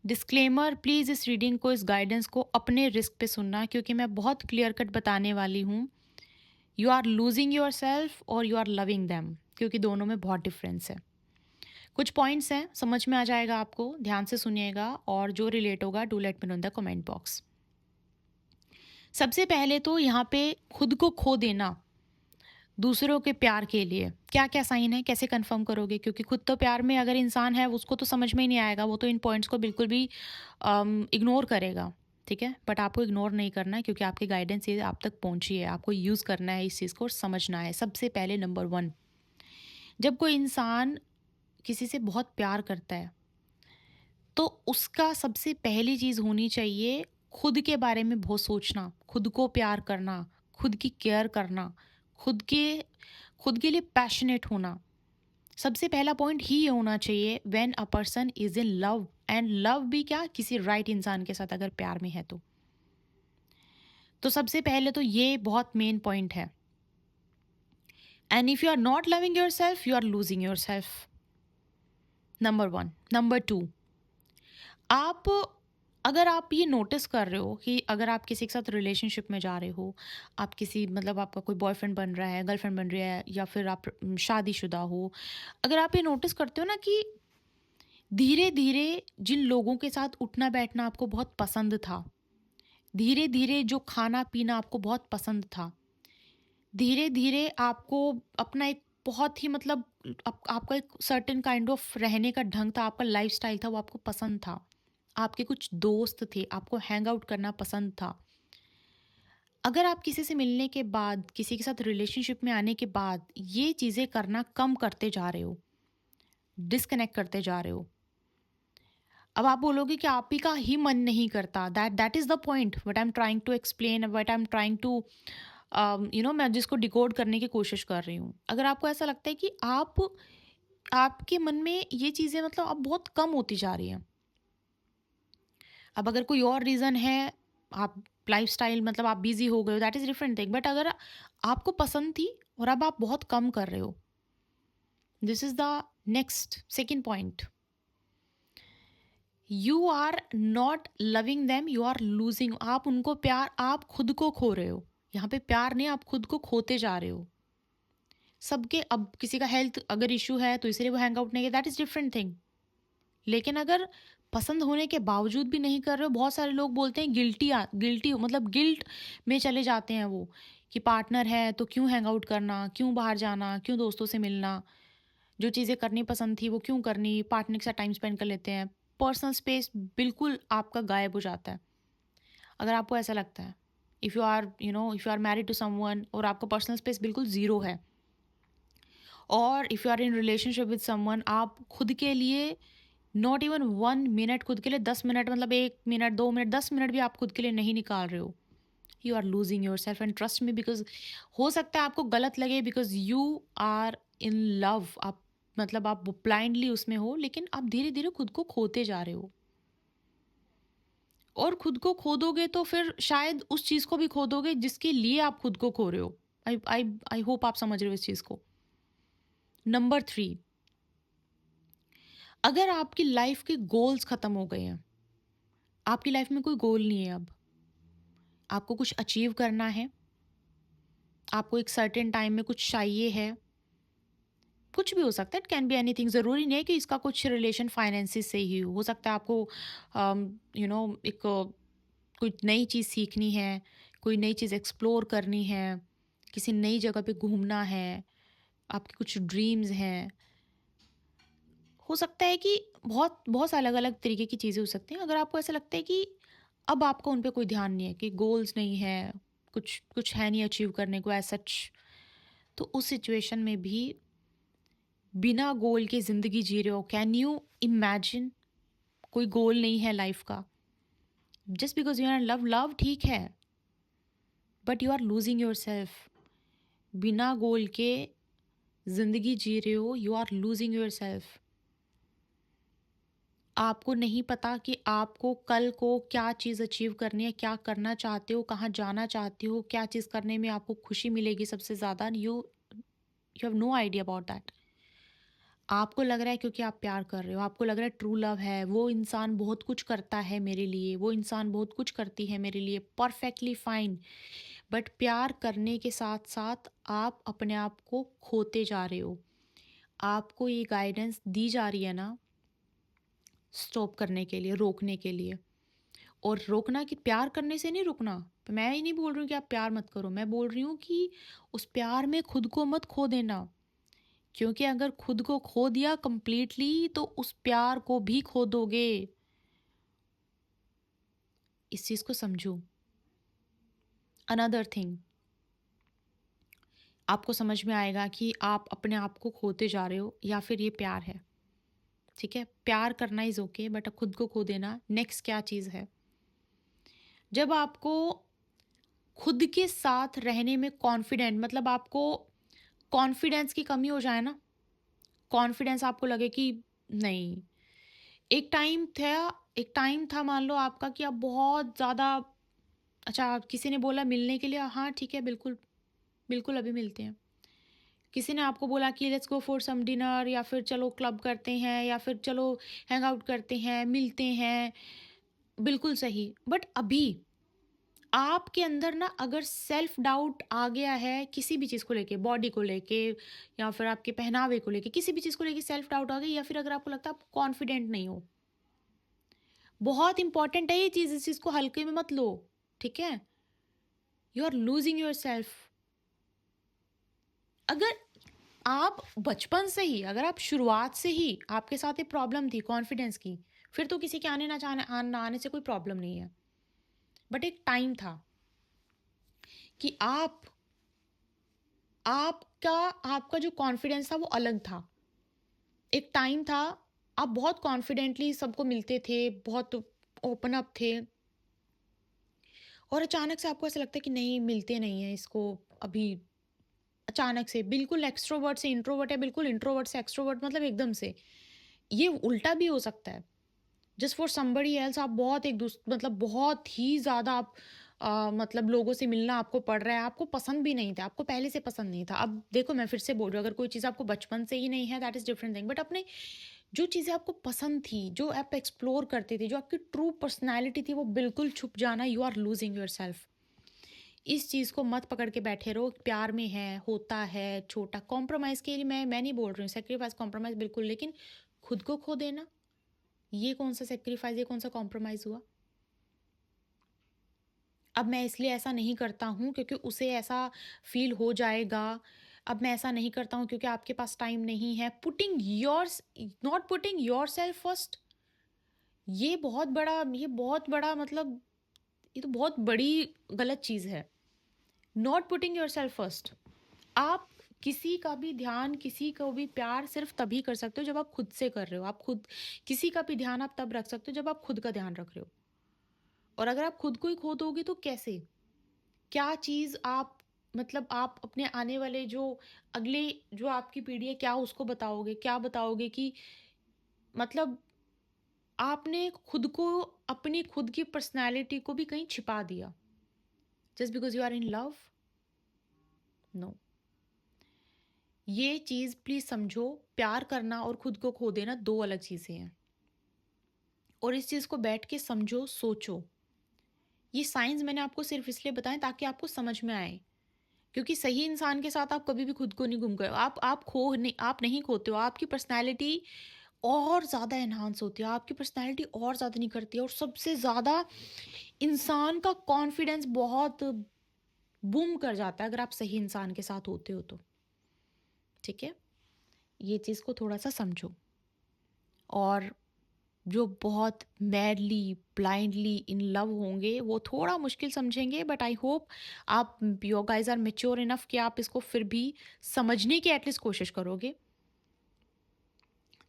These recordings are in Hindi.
डिस्क्लेमर, प्लीज़ इस रीडिंग को, इस गाइडेंस को अपने रिस्क पे सुनना, क्योंकि मैं बहुत क्लियर कट बताने वाली हूँ। You are losing yourself और यू आर लविंग दैम, क्योंकि दोनों में बहुत डिफरेंस है। कुछ पॉइंट्स हैं, समझ में आ जाएगा आपको, ध्यान से सुनिएगा, और जो रिलेट होगा do let me know in the comment box. सबसे पहले तो यहाँ पे खुद को खो देना दूसरों के प्यार के लिए क्या क्या साइन है, कैसे कंफर्म करोगे? क्योंकि खुद तो प्यार में अगर इंसान है, उसको तो समझ में ही नहीं आएगा, वो तो इन पॉइंट्स को बिल्कुल भी इग्नोर करेगा। ठीक है, बट आपको इग्नोर नहीं करना है, क्योंकि आपकी गाइडेंस ये आप तक पहुंची है, आपको यूज़ करना है इस चीज़ को और समझना है। सबसे पहले नंबर वन, जब कोई इंसान किसी से बहुत प्यार करता है, तो उसका सबसे पहली चीज़ होनी चाहिए खुद के बारे में बहुत सोचना, खुद को प्यार करना, खुद की केयर करना, खुद के खुद के लिए पैशनेट होना। सबसे पहला पॉइंट ही ये होना चाहिए when a person is in love, and love भी क्या, किसी राइट इंसान के साथ अगर प्यार में है तो सबसे पहले तो ये बहुत मेन पॉइंट है। And if you are not loving yourself, you are losing yourself. Number one. Number two, आप अगर आप ये नोटिस कर रहे हो कि अगर आप किसी के साथ रिलेशनशिप में जा रहे हो, आप किसी मतलब आपका कोई बॉयफ्रेंड बन रहा है, गर्लफ्रेंड बन रही है, या फिर आप शादीशुदा हो, अगर आप ये नोटिस करते हो ना कि धीरे धीरे जिन लोगों के साथ उठना बैठना आपको बहुत पसंद था, धीरे धीरे जो खाना पीना आपको बहुत पसंद था, धीरे धीरे आपको अपना एक बहुत ही मतलब आपका एक सर्टेन काइंड ऑफ रहने का ढंग था, आपका लाइफस्टाइल था, वो आपको पसंद था, आपके कुछ दोस्त थे, आपको हैंग आउट करना पसंद था। अगर आप किसी से मिलने के बाद, किसी के साथ रिलेशनशिप में आने के बाद ये चीज़ें करना कम करते जा रहे हो, डिस्कनेक्ट करते जा रहे हो, अब आप बोलोगे कि आप ही का ही मन नहीं करता। That is the point what I am trying to explain, what I am trying to मैं जिसको डिकोड करने की कोशिश कर रही हूँ। अगर आपको ऐसा लगता है कि आपके मन में ये चीज़ें मतलब अब बहुत कम होती जा रही हैं, अब अगर कोई और रीज़न है, आप लाइफ़स्टाइल मतलब आप बिज़ी हो गए हो, that is different thing, but अगर आपको पसंद थी और अब आप बहुत कम कर रहे हो, this is the next second point. You are not loving them, you are losing. आप उनको प्यार, आप खुद को खो रहे हो। यहाँ पे प्यार नहीं, आप खुद को खोते जा रहे हो। सबके, अब किसी का हेल्थ अगर इशू है तो इसलिए वो हैंग आउट नहीं, दैट इज़ डिफरेंट थिंग। लेकिन अगर पसंद होने के बावजूद भी नहीं कर रहे हो, बहुत सारे लोग बोलते हैं गिल्टी मतलब गिल्ट में चले जाते हैं वो, कि पार्टनर है तो क्यों हैंग आउट करना, क्यों बाहर जाना, क्यों दोस्तों से मिलना, जो चीज़ें करनी पसंद थी वो क्यों करनी, पार्टनर के साथ टाइम स्पेंड कर लेते हैं। पर्सनल स्पेस बिल्कुल आपका गायब हो जाता है अगर आपको ऐसा लगता है। If you are married to someone और आपका पर्सनल स्पेस बिल्कुल ज़ीरो है, और if you are in relationship with someone, आप खुद के लिए नॉट इवन 1 मिनट, खुद के लिए 10 मिनट, मतलब 1 मिनट, 2 मिनट, 10 मिनट भी आप खुद के लिए नहीं निकाल रहे हो, you are losing yourself. And trust me, because हो सकता है आपको गलत लगे, because you are in love, आप मतलब आप ब्लाइंडली उसमें हो, लेकिन आप धीरे धीरे खुद को खोते जा रहे हो। और खुद को खो दोगे तो फिर शायद उस चीज़ को भी खो दोगे जिसके लिए आप खुद को खो रहे हो। आई होप आप समझ रहे हो इस चीज़ को। नंबर थ्री, अगर आपकी लाइफ के गोल्स खत्म हो गए हैं, आपकी लाइफ में कोई गोल नहीं है, अब आपको कुछ अचीव करना है, आपको एक सर्टेन टाइम में कुछ चाहिए है, कुछ भी हो सकता है, इट कैन बी एनीथिंग, ज़रूरी नहीं है कि इसका कुछ रिलेशन फाइनेंसिस से ही हो सकता है आपको एक कोई नई चीज़ सीखनी है, कोई नई चीज़ एक्सप्लोर करनी है, किसी नई जगह पे घूमना है, आपके कुछ ड्रीम्स हैं। हो सकता है कि बहुत बहुत अलग अलग तरीके की चीज़ें हो सकती हैं। अगर आपको ऐसा लगता है कि अब आपका उन पे कोई ध्यान नहीं है, कि गोल्स नहीं है, कुछ कुछ है नहीं अचीव करने को एज सच, तो उस सिचुएशन में भी बिना गोल के ज़िंदगी जी रहे हो, कैन यू इमेजिन? कोई गोल नहीं है लाइफ का, just because you are love, love ठीक है, but you are losing yourself. बिना गोल के ज़िंदगी जी रहे हो, you are losing yourself. आपको नहीं पता कि आपको कल को क्या चीज़ अचीव करनी है, क्या करना चाहते हो, कहाँ जाना चाहते हो, क्या चीज़ करने में आपको खुशी मिलेगी सबसे ज़्यादा। You you have no idea about that. आपको लग रहा है क्योंकि आप प्यार कर रहे हो, आपको लग रहा है ट्रू लव है, वो इंसान बहुत कुछ करता है मेरे लिए, वो इंसान बहुत कुछ करती है मेरे लिए, परफेक्टली फाइन। बट प्यार करने के साथ साथ आप अपने आप को खोते जा रहे हो। आपको ये गाइडेंस दी जा रही है ना, स्टॉप करने के लिए, रोकने के लिए। और रोकना कि प्यार करने से नहीं रुकना। मैं ही नहीं बोल रही हूँ कि आप प्यार मत करो, मैं बोल रही हूँ कि उस प्यार में खुद को मत खो देना। क्योंकि अगर खुद को खो दिया कंप्लीटली तो उस प्यार को भी खो दोगे। इस चीज को समझो। अनदर थिंग, आपको समझ में आएगा कि आप अपने आप को खोते जा रहे हो या फिर ये प्यार है। ठीक है, प्यार करना इज ओके, बट खुद को खो देना नेक्स्ट क्या चीज है। जब आपको खुद के साथ रहने में कॉन्फिडेंट, मतलब आपको कॉन्फिडेंस की कमी हो जाए ना, कॉन्फिडेंस आपको लगे कि नहीं, एक टाइम था मान लो आपका कि आप बहुत ज़्यादा, अच्छा किसी ने बोला मिलने के लिए, हाँ ठीक है बिल्कुल, बिल्कुल अभी मिलते हैं। किसी ने आपको बोला कि let's go for some dinner, या फिर चलो क्लब करते हैं, या फिर चलो हैंग आउट करते हैं, मिलते हैं, बिल्कुल सही। बट अभी आपके अंदर ना अगर सेल्फ डाउट आ गया है किसी भी चीज़ को लेके, बॉडी को लेके या फिर आपके पहनावे को लेके, किसी भी चीज़ को लेके सेल्फ डाउट आ गई, या फिर अगर आपको लगता है आप कॉन्फिडेंट नहीं हो, बहुत इंपॉर्टेंट है ये चीज़, इस चीज़ को हल्के में मत लो। ठीक है, you are losing yourself. अगर आप बचपन से ही, अगर आप शुरुआत से ही आपके साथ ये प्रॉब्लम थी कॉन्फिडेंस की, फिर तो किसी के आने ना आने से कोई प्रॉब्लम नहीं है। बट एक टाइम था कि आपका आपका जो कॉन्फिडेंस था वो अलग था। एक टाइम था आप बहुत कॉन्फिडेंटली सबको मिलते थे, बहुत ओपन अप थे, और अचानक से आपको ऐसा लगता है कि नहीं, मिलते नहीं है इसको अभी। अचानक से बिल्कुल एक्सट्रोवर्ट से इंट्रोवर्ट है, बिल्कुल इंट्रोवर्ट से एक्सट्रोवर्ट, मतलब एकदम से। ये उल्टा भी हो सकता है। जस्ट फॉर समबडी एल्स आप बहुत मतलब बहुत ही ज़्यादा आप मतलब लोगों से मिलना आपको पड़ रहा है, आपको पसंद भी नहीं था, आपको पहले से पसंद नहीं था। अब देखो मैं फिर से बोल रही हूँ, अगर कोई चीज़ आपको बचपन से ही नहीं है that is different thing, but अपने जो चीज़ें आपको पसंद थी, जो आप एक्सप्लोर करते थे, जो आपकी ट्रू पर्सनैलिटी थी, वो बिल्कुल छुप जाना, you are losing yourself. इस चीज़ को मत पकड़ के बैठे रहो। प्यार में है, होता है छोटा कॉम्प्रोमाइज़ के लिए, मैं नहीं बोल रही हूँ सेक्रीफाइस कॉम्प्रोमाइज़ बिल्कुल, लेकिन खुद को खो देना, ये कौन सा सेक्रीफाइस, ये कौन सा कॉम्प्रोमाइज़ हुआ। अब मैं इसलिए ऐसा नहीं करता हूँ क्योंकि उसे ऐसा फील हो जाएगा। अब मैं ऐसा नहीं करता हूँ क्योंकि आपके पास टाइम नहीं है। Putting yours not putting yourself first, ये बहुत बड़ा मतलब, ये तो बहुत बड़ी गलत चीज़ है। Not putting yourself first. आप किसी का भी ध्यान, किसी को भी प्यार सिर्फ तभी कर सकते हो जब आप खुद से कर रहे हो। आप खुद, किसी का भी ध्यान आप तब रख सकते हो जब आप खुद का ध्यान रख रहे हो। और अगर आप खुद को ही खो दोगे तो कैसे, क्या चीज़ आप, मतलब आप अपने आने वाले जो अगले, जो आपकी पीढ़ी है, क्या उसको बताओगे, क्या बताओगे कि मतलब आपने खुद को, अपनी खुद की पर्सनैलिटी को भी कहीं छिपा दिया just because you are in love. No, ये चीज़ प्लीज़ समझो। प्यार करना और खुद को खो देना दो अलग चीज़ें हैं, और इस चीज़ को बैठ के समझो, सोचो। ये साइंस मैंने आपको सिर्फ इसलिए बताएं ताकि आपको समझ में आए, क्योंकि सही इंसान के साथ आप कभी भी खुद को नहीं गुम कर, आप नहीं खोते हो। आपकी पर्सनैलिटी और ज़्यादा एनहांस होती है, आपकी पर्सनैलिटी और ज़्यादा नहीं करती है, और सबसे ज़्यादा इंसान का कॉन्फिडेंस बहुत बूम कर जाता है अगर आप सही इंसान के साथ होते हो तो। ठीक है, ये चीज़ को थोड़ा सा समझो। और जो बहुत मैडली ब्लाइंडली इन लव होंगे वो थोड़ा मुश्किल समझेंगे, बट आई होप आप, your guys are mature enough कि आप इसको फिर भी समझने की एटलीस्ट कोशिश करोगे।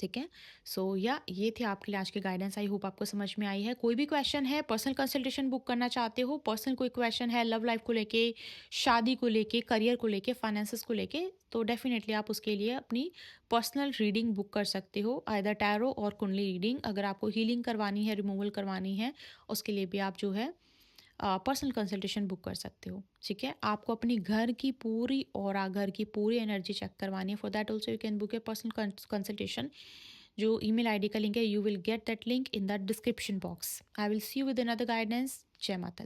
ठीक है, सो या ये थे आपके लिए आज के गाइडेंस। आई होप आपको समझ में आई है। कोई भी क्वेश्चन है, पर्सनल कंसल्टेशन बुक करना चाहते हो, पर्सनल कोई क्वेश्चन है लव लाइफ को लेके, शादी को लेके, करियर को लेके, फाइनेंसेस को लेके, तो डेफिनेटली आप उसके लिए अपनी पर्सनल रीडिंग बुक कर सकते हो, आइदर टैरो और कुंडली रीडिंग। अगर आपको हीलिंग करवानी है, रिमूवल करवानी है, उसके लिए भी आप जो है पर्सनल कंसल्टेशन बुक कर सकते हो। ठीक है, आपको अपनी घर की पूरी ऑरा, घर की पूरी एनर्जी चेक करवानी है। For that also you can book A personal consultation. जो ईमेल आईडी का लिंक है, you will get that link in the description box. I will see you with another guidance. जय माता दी।